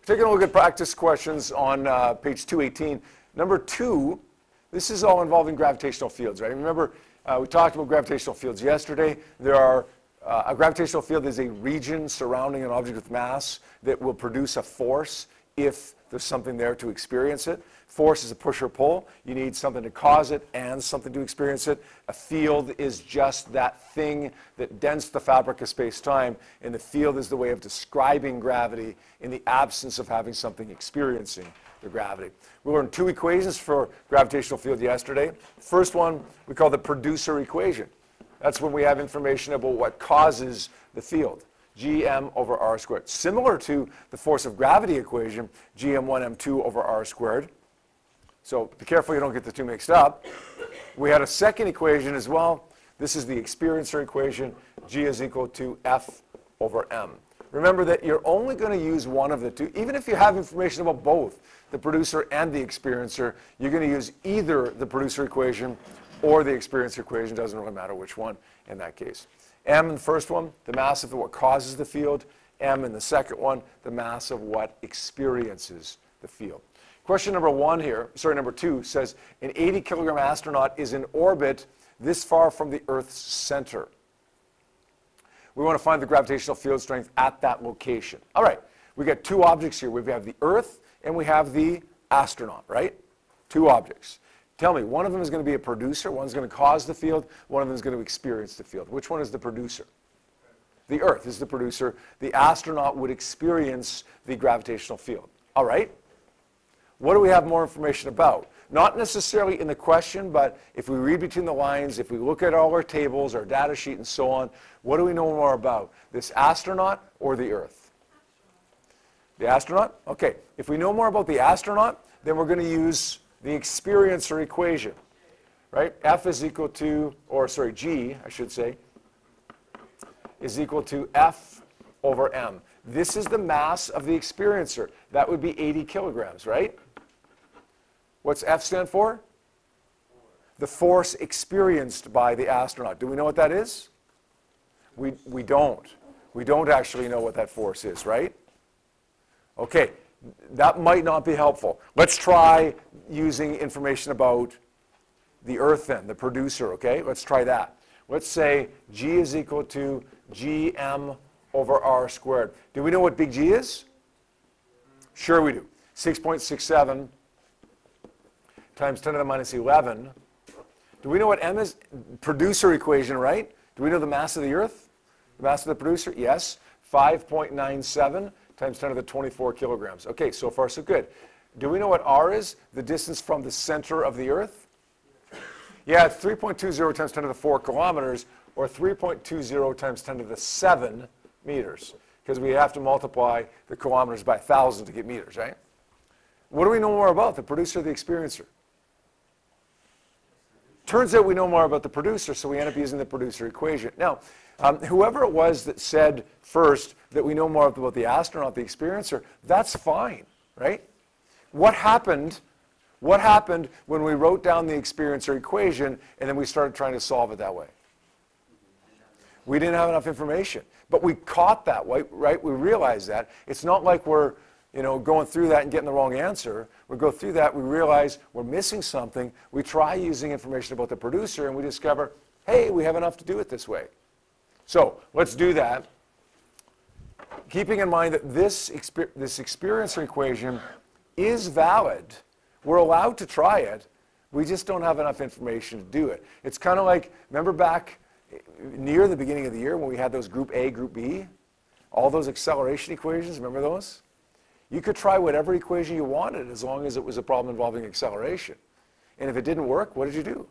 Taking a look at practice questions on page 218. Number 2, this is all involving gravitational fields, right? Remember, we talked about gravitational fields yesterday. There are, a gravitational field is a region surrounding an object with mass that will produce a force if there's something there to experience it. Force is a push or pull. You need something to cause it and something to experience it. A field is just that thing that dents the fabric of space-time, and the field is the way of describing gravity in the absence of having something experiencing the gravity. We learned 2 equations for gravitational field yesterday. First one we call the producer equation. That's when we have information about what causes the field. Gm over r squared. Similar to the force of gravity equation, Gm1 m2 over r squared. So be careful you don't get the 2 mixed up. We had a second equation as well. This is the experiencer equation. G is equal to F over m. Remember that you're only going to use one of the 2. Even if you have information about both the producer and the experiencer, you're going to use either the producer equation or the experiencer equation. Doesn't really matter which one in that case. M in the first one, the mass of what causes the field. M in the second one, the mass of what experiences the field. Question number 2 says, an 80 kilogram astronaut is in orbit this far from the Earth's center. We want to find the gravitational field strength at that location. All right, we got 2 objects here. We have the Earth and we have the astronaut, right? 2 objects. Tell me, one of them is going to be a producer, one's going to cause the field, one of them is going to experience the field. Which one is the producer? The Earth is the producer. The astronaut would experience the gravitational field. All right. What do we have more information about? Not necessarily in the question, but if we read between the lines, if we look at all our tables, our data sheet, and so on, what do we know more about? This astronaut or the Earth? The astronaut? Okay. If we know more about the astronaut, then we're going to use the experiencer equation, right? F is equal to, G, I should say, is equal to F over m. This is the mass of the experiencer. That would be 80 kilograms, right? What's F stand for? The force experienced by the astronaut. Do we know what that is? We don't. We don't actually know what that force is, right? Okay, that might not be helpful. Let's try using information about the Earth then, the producer, okay? Let's try that. Let's say G is equal to Gm over r squared. Do we know what big G is? Sure we do. 6.67 times 10 to the minus 11. Do we know what m is? Producer equation, right? Do we know the mass of the Earth? The mass of the producer? Yes. 5.97 times 10 to the 24 kilograms. Okay, so far so good. Do we know what r is? The distance from the center of the Earth? Yeah, it's 3.20 times 10 to the 4 kilometers, or 3.20 times 10 to the 7 meters, because we have to multiply the kilometers by 1,000 to get meters, right? What do we know more about, the producer or the experiencer? Turns out we know more about the producer, so we end up using the producer equation. Now, whoever it was that said first that we know more about the astronaut, the experiencer, that's fine, right? What happened when we wrote down the experiencer equation and then we started trying to solve it that way? We didn't have enough information, but we caught that, right? We realized that. It's not like we're going through that and getting the wrong answer. We go through that, we realize we're missing something. We try using information about the producer and we discover, hey, we have enough to do it this way. So let's do that. Keeping in mind that this experiencer equation is valid. We're allowed to try it. We just don't have enough information to do it. It's kind of like, remember back near the beginning of the year when we had those group A, group B? All those acceleration equations, remember those? You could try whatever equation you wanted as long as it was a problem involving acceleration. And if it didn't work, what did you do?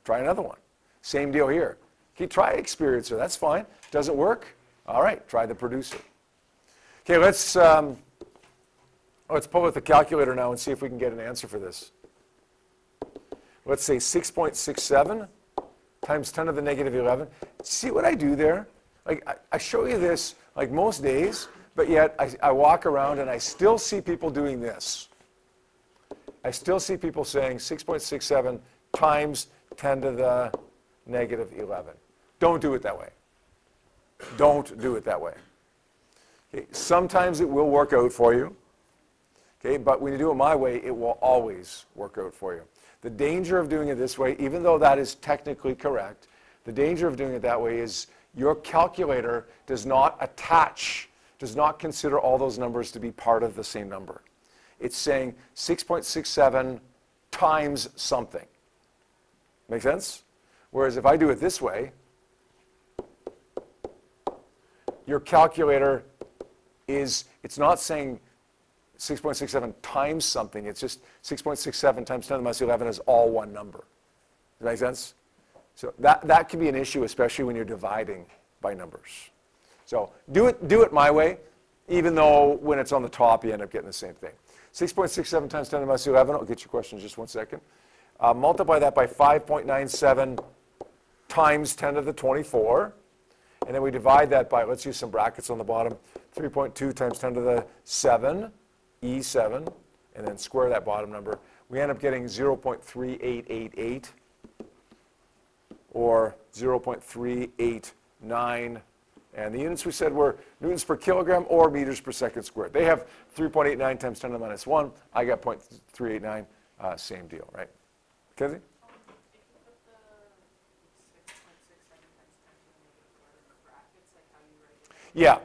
Try another one. Same deal here. Okay, try experiencer, that's fine. Doesn't work? All right, try the producer. Okay, let's pull out the calculator now and see if we can get an answer for this. Let's say 6.67 times 10 to the negative 11. See what I do there? Like, I show you this like most days, but yet I walk around and I still see people doing this. I still see people saying 6.67 times 10 to the negative 11. Don't do it that way. Don't do it that way. Okay, sometimes it will work out for you. Okay, but when you do it my way, it will always work out for you. The danger of doing it this way, even though that is technically correct, the danger of doing it that way is your calculator does not consider all those numbers to be part of the same number. It's saying 6.67 times something. Make sense? Whereas if I do it this way, your calculator it's not saying 6.67 times something. It's just 6.67 times 10 to the minus 11 is all one number. Does that make sense? So that can be an issue, especially when you're dividing by numbers. So do it my way, even though when it's on the top, you end up getting the same thing. 6.67 times 10 to the minus 11, I'll get your question in just 1 second. Multiply that by 5.97 times 10 to the 24. And then we divide that by, let's use some brackets on the bottom, 3.2 times 10 to the 7, E7, and then square that bottom number. We end up getting 0.3888, or 0.389. And the units we said were newtons per kilogram or meters per second squared. They have 3.89 times 10 to the minus 1. I got 0.389, same deal, right? Kenzie? Yeah,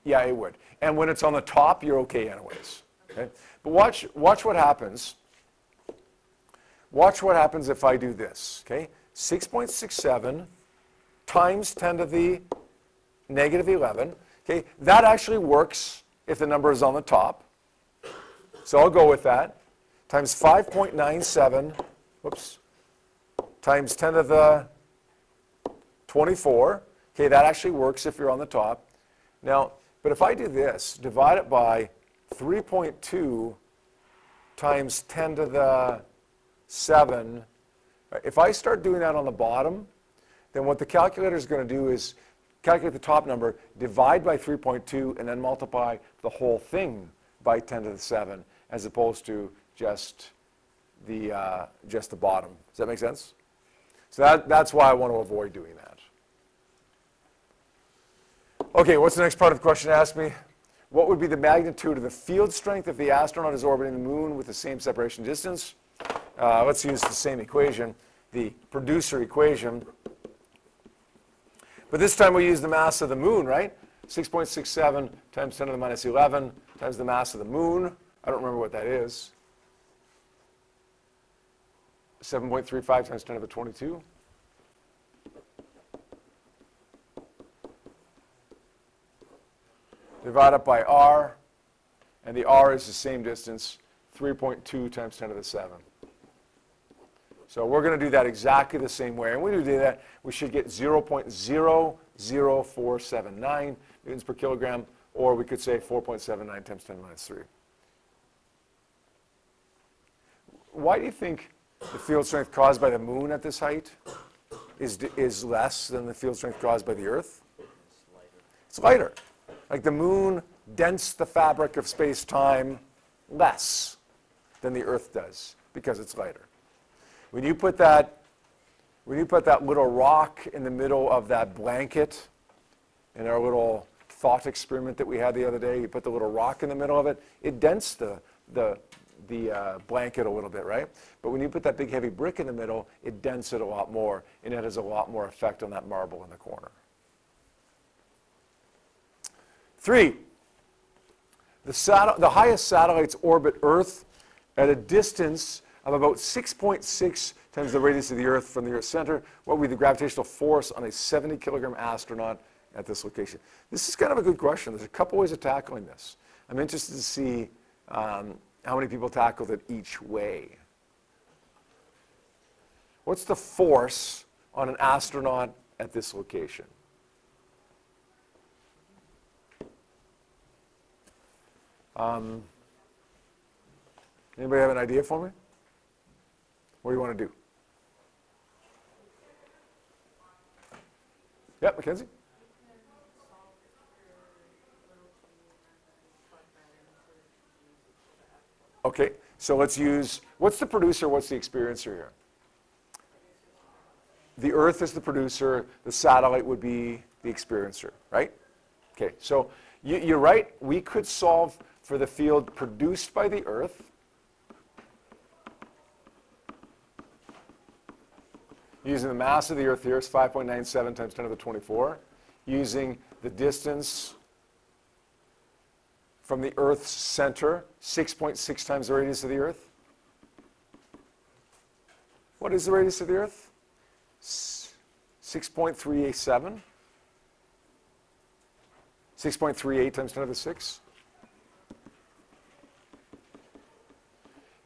it would. And when it's on the top, you're okay anyways. Okay? But watch what happens. Watch what happens if I do this. Okay? 6.67 times 10 to the negative 11. Okay? That actually works if the number is on the top. So I'll go with that. Times 5.97, whoops, times 10 to the 24. Okay, that actually works if you're on the top. Now, but if I do this, divide it by 3.2 times 10 to the 7, if I start doing that on the bottom, then what the calculator is going to do is calculate the top number, divide by 3.2, and then multiply the whole thing by 10 to the 7, as opposed to just the bottom. Does that make sense? So that's why I want to avoid doing that. Okay, what's the next part of the question asked me? What would be the magnitude of the field strength if the astronaut is orbiting the moon with the same separation distance? Let's use the same equation, the producer equation. But this time we use the mass of the moon, right? 6.67 times 10 to the minus 11 times the mass of the moon. I don't remember what that is. 7.35 times 10 to the 22. Divide up by r, and the r is the same distance, 3.2 times 10 to the 7. So we're going to do that exactly the same way. And when we do that, we should get 0.00479 newtons per kilogram, or we could say 4.79 times 10 to the minus 3. Why do you think the field strength caused by the moon at this height is less than the field strength caused by the Earth? It's lighter. Like the moon dents the fabric of space-time less than the Earth does because it's lighter. When you put that little rock in the middle of that blanket in our little thought experiment that we had the other day, you put the little rock in the middle of it, it dents the blanket a little bit, right? But when you put that big heavy brick in the middle, it dents it a lot more, and it has a lot more effect on that marble in the corner. 3, the highest satellites orbit Earth at a distance of about 6.6 times the radius of the Earth from the Earth's center. What would be the gravitational force on a 70-kilogram astronaut at this location? This is kind of a good question. There's a couple ways of tackling this. I'm interested to see how many people tackled it each way. What's the force on an astronaut at this location? Anybody have an idea for me? What do you want to do? Yep, Mackenzie? Okay, so let's use, what's the producer, what's the experiencer here? The Earth is the producer, the satellite would be the experiencer, right? Okay, so you're right, we could solve for the field produced by the Earth using the mass of the Earth here is 5.97 times 10 to the 24, using the distance from the Earth's center, 6.6 times the radius of the Earth. What is the radius of the Earth? 6.387. 6.38 times 10 to the 6.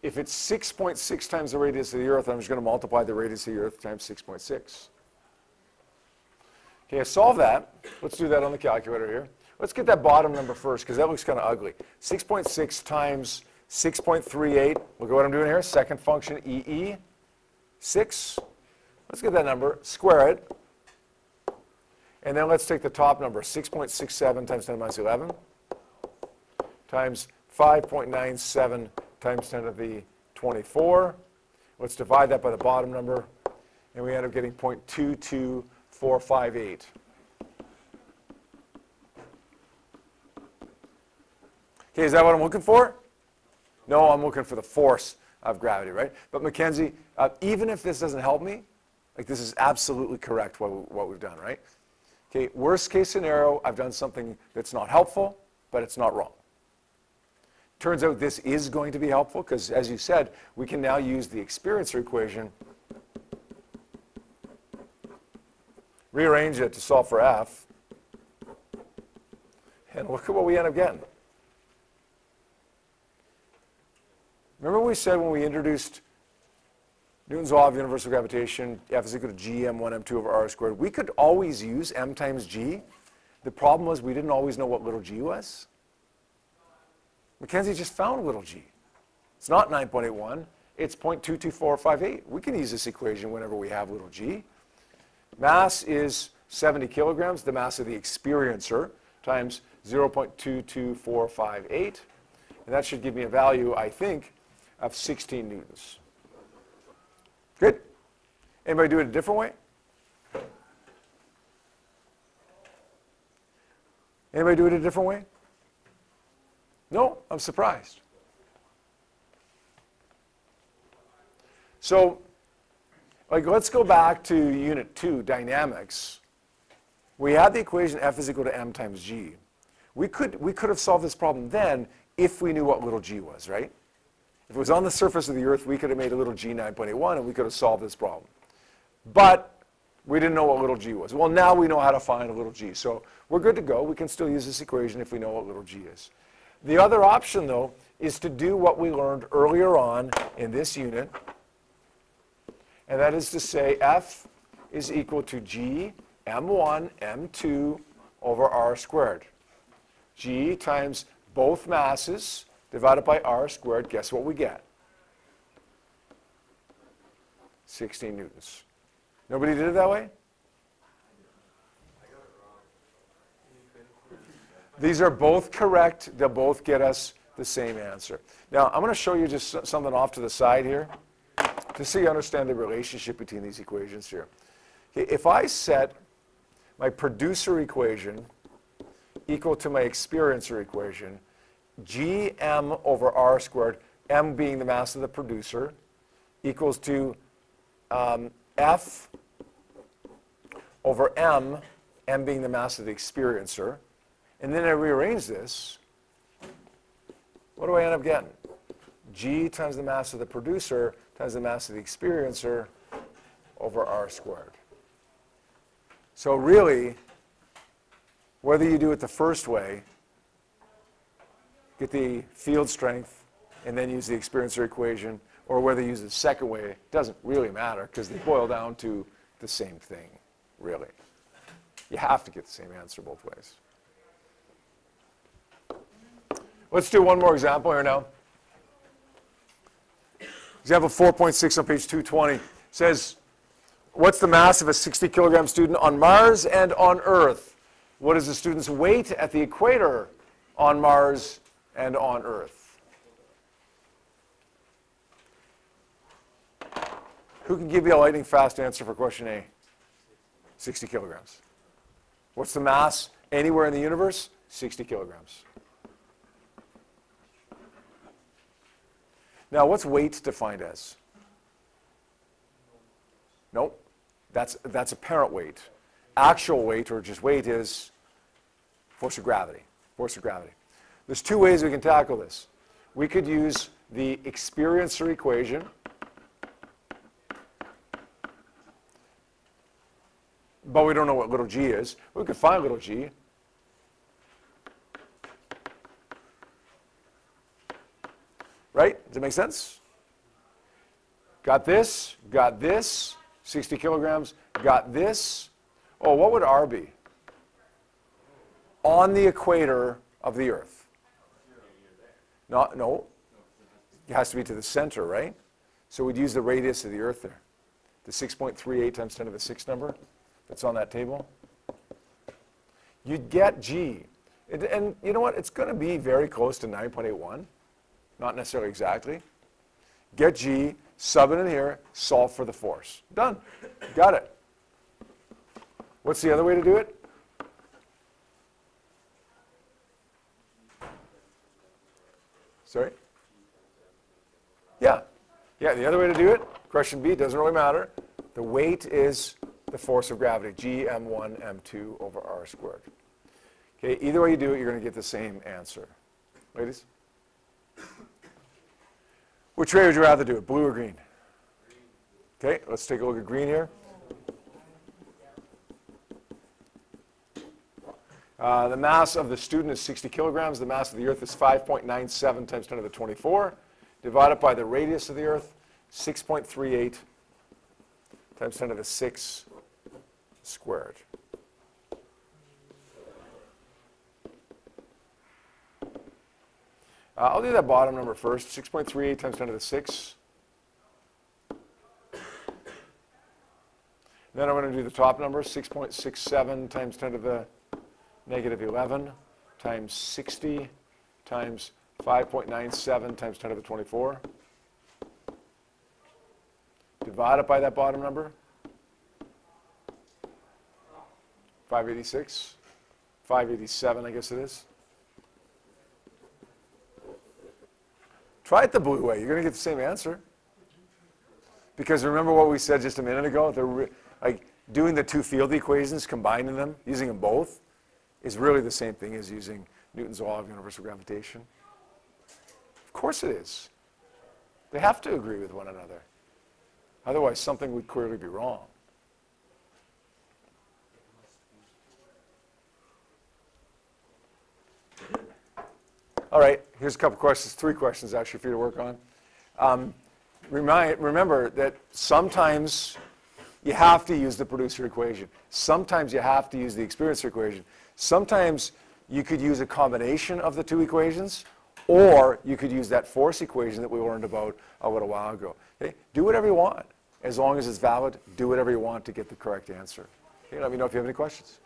If it's 6.6 times the radius of the Earth, I'm just going to multiply the radius of the Earth times 6.6. Okay, I solve that. Let's do that on the calculator here. Let's get that bottom number first, because that looks kind of ugly. 6.6 times 6.38. Look at what I'm doing here. Second function, EE. 6. Let's get that number, square it. And then let's take the top number, 6.67 times 10 to the minus 11 times 5.97 times 10 to the 24. Let's divide that by the bottom number, and we end up getting 0.22458. Okay, is that what I'm looking for? No, I'm looking for the force of gravity, right? But Mackenzie, even if this doesn't help me, like this is absolutely correct what we've done, right? Okay, worst case scenario, I've done something that's not helpful, but it's not wrong. Turns out this is going to be helpful because, as you said, we can now use the experiencer equation, rearrange it to solve for F, and look at what we end up getting. Remember we said when we introduced Newton's law of universal gravitation, F is equal to g m1 m2 over r squared. We could always use m times g. The problem was we didn't always know what little g was. Mackenzie just found little g. It's not 9.81. It's 0.22458. We can use this equation whenever we have little g. Mass is 70 kilograms, the mass of the experiencer, times 0.22458. And that should give me a value, I think, of 16 newtons. Good. Anybody do it a different way? Anybody do it a different way? No, I'm surprised. So, like, let's go back to Unit 2, dynamics. We had the equation F is equal to m times g. We could have solved this problem then if we knew what little g was, right? If it was on the surface of the Earth, we could have made a little g 9.81 and we could have solved this problem. But we didn't know what little g was. Well, now we know how to find a little g. So we're good to go. We can still use this equation if we know what little g is. The other option, though, is to do what we learned earlier on in this unit. And that is to say F is equal to g m1 m2 over r squared. G times both masses divided by r squared. Guess what we get? 16 newtons. Nobody did it that way? These are both correct. They'll both get us the same answer. Now, I'm going to show you just something off to the side here to so you understand the relationship between these equations here. Okay, if I set my producer equation equal to my experiencer equation, gm over r squared, m being the mass of the producer, equals to F over m, m being the mass of the experiencer. And then I rearrange this. What do I end up getting? G times the mass of the producer times the mass of the experiencer over r squared. So really, whether you do it the first way, get the field strength and then use the experiencer equation, or whether you use the second way, it doesn't really matter because they boil down to the same thing, really. You have to get the same answer both ways. Let's do one more example here now. Example 4.6 on page 220 says, what's the mass of a 60 kilogram student on Mars and on Earth? What is the student's weight at the equator on Mars and on Earth? Who can give you a lightning fast answer for question A? 60 kilograms. What's the mass anywhere in the universe? 60 kilograms. Now, what's weight defined as? Nope. That's apparent weight. Actual weight, or just weight, is force of gravity. Force of gravity. There's two ways we can tackle this. We could use the experiencer equation, but we don't know what little g is. We could find little g. Right? Does it make sense? Got this, 60 kilograms, got this. Oh, what would R be? On the equator of the Earth. No. It has to be to the center, right? So we'd use the radius of the Earth there. The 6.38 times 10 to the 6 number that's on that table. You'd get G. And you know what? It's going to be very close to 9.81. Not necessarily exactly. Get G, sub it in here, solve for the force. Done. Got it. What's the other way to do it? Sorry? Yeah. Yeah, the other way to do it, question B, doesn't really matter. The weight is the force of gravity, G m1 m2 over r squared. Okay, either way you do it, you're going to get the same answer. Ladies? Which way would you rather do it, blue or green? Okay, let's take a look at green here. The mass of the student is 60 kilograms. The mass of the Earth is 5.97 times 10 to the 24. Divided by the radius of the Earth, 6.38 times 10 to the 6 squared. I'll do that bottom number first, 6.38 times 10 to the 6. Then I'm going to do the top number, 6.67 times 10 to the negative 11 times 60 times 5.97 times 10 to the 24. Divide it by that bottom number, 586, 587 I guess it is. Try it the blue way. You're going to get the same answer. Because remember what we said just a minute ago? Like doing the two field equations, combining them, using them both, is really the same thing as using Newton's law of universal gravitation. Of course it is. They have to agree with one another. Otherwise, something would clearly be wrong. All right, here's a couple questions, 3 questions actually for you to work on. Remember that sometimes you have to use the producer equation. Sometimes you have to use the experiencer equation. Sometimes you could use a combination of the two equations, or you could use that force equation that we learned about a little while ago. Okay? Do whatever you want. As long as it's valid, do whatever you want to get the correct answer. Okay, let me know if you have any questions.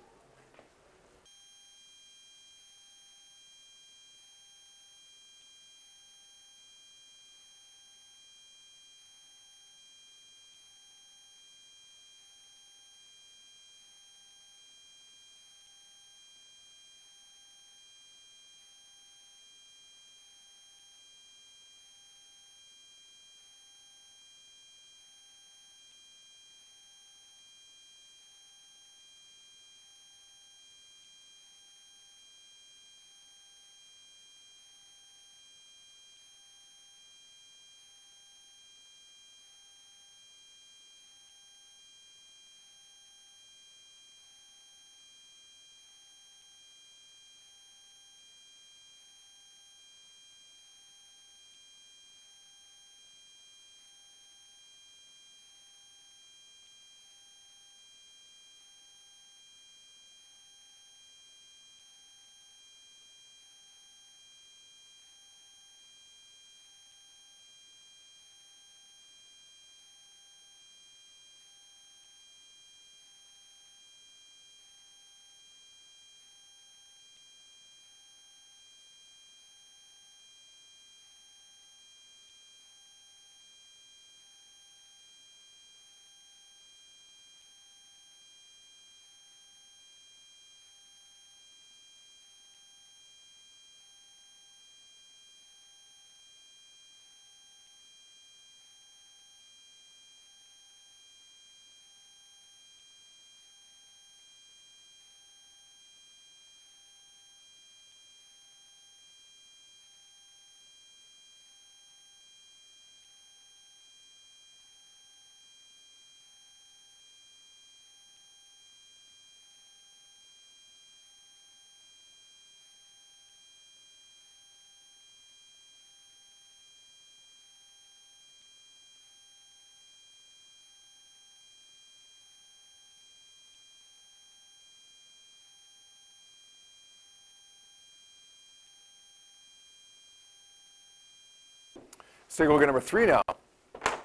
Let's take a look at number 3 now,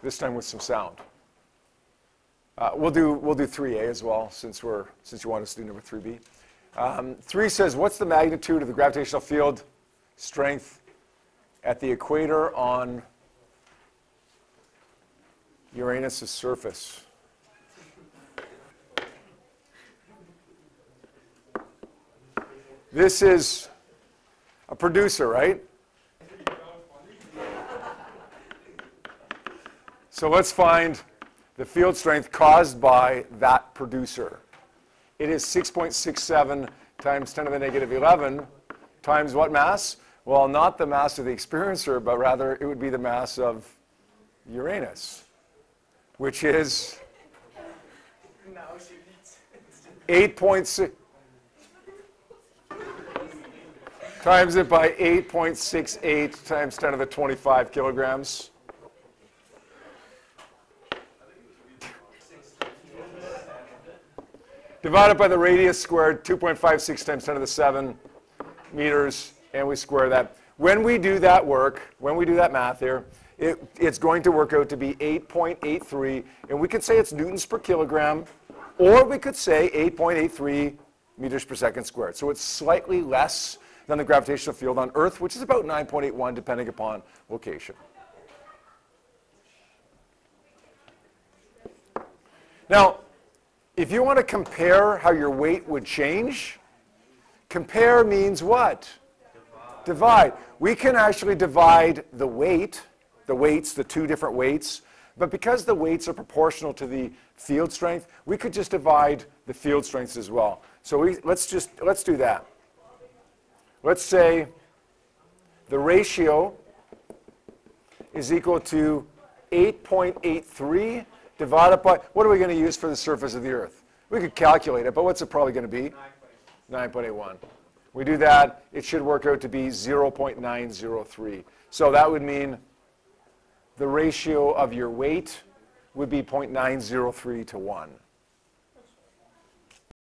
this time with some sound. We'll do 3A as well, since you want us to do number 3B. 3 says, what's the magnitude of the gravitational field strength at the equator on Uranus' surface? This is a producer, right? So let's find the field strength caused by that producer. It is 6.67 times 10 to the negative 11 times what mass? Well, not the mass of the experiencer, but rather it would be the mass of Uranus, which is 8.6. Times it by 8.68 times 10 to the 25 kilograms. Divided by the radius squared, 2.56 times 10 to the 7 meters, and we square that. When we do that work, when we do that math here, it's going to work out to be 8.83, and we could say it's newtons per kilogram, or we could say 8.83 meters per second squared. So it's slightly less than the gravitational field on Earth, which is about 9.81 depending upon location. Now, if you want to compare how your weight would change, compare means what? Divide. We can actually divide the weights, the two different weights, but because the weights are proportional to the field strength, we could just divide the field strengths as well. So let's do that. Let's say the ratio is equal to 8.83 divided by, what are we going to use for the surface of the Earth? We could calculate it, but what's it probably going to be? 9.81. We do that, it should work out to be 0.903. So that would mean the ratio of your weight would be 0.903 to 1.